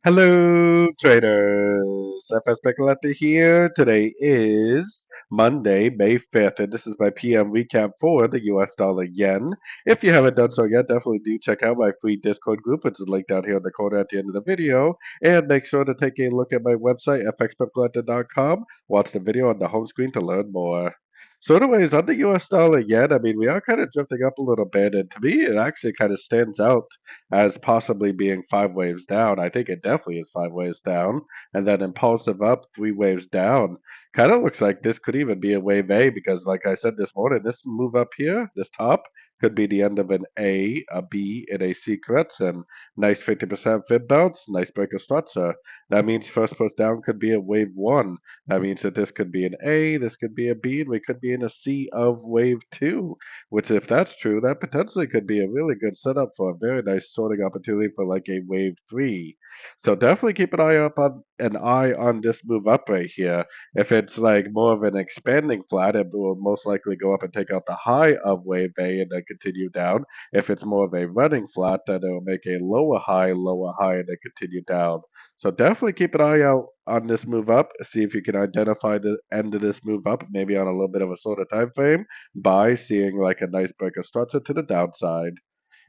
Hello, traders. FX Pip Collector here. Today is Monday, May 5th, and this is my PM recap for the US dollar yen. If you haven't done so yet, definitely do check out my free Discord group, which is linked down here in the corner at the end of the video. And make sure to take a look at my website, fxpipcollector.com. Watch the video on the home screen to learn more. So, anyways, on the US dollar yen, we are kind of drifting up a little bit, and to me, it actually kind of stands out as possibly being five waves down. I think it definitely is five waves down. And then impulsive up, three waves down. Kind of looks like this could even be a wave A because, like I said this morning, this move up here, this top, could be the end of an A, B, and a C correction. Nice 50% fib bounce, nice breaker structure. That means first push down could be a wave one. That means that this could be an A, this could be a B, and we could be in a C of wave two. Which, if that's true, that potentially could be a really good setup for a very nice sorting opportunity for like a wave three. So definitely keep an eye on this move up right here. If it's like more of an expanding flat, it will most likely go up and take out the high of wave A and then continue down. If it's more of a running flat, then it will make a lower high, and then continue down. So definitely keep an eye out on this move up. See if you can identify the end of this move up, maybe on a little bit of a shorter time frame by seeing like a nice breaker structure to the downside.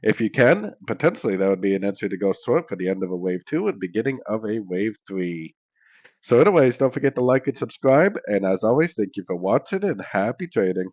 If you can, potentially that would be an entry to go short for the end of a wave two and beginning of a wave three. So anyways, don't forget to like and subscribe. And as always, thank you for watching and happy trading.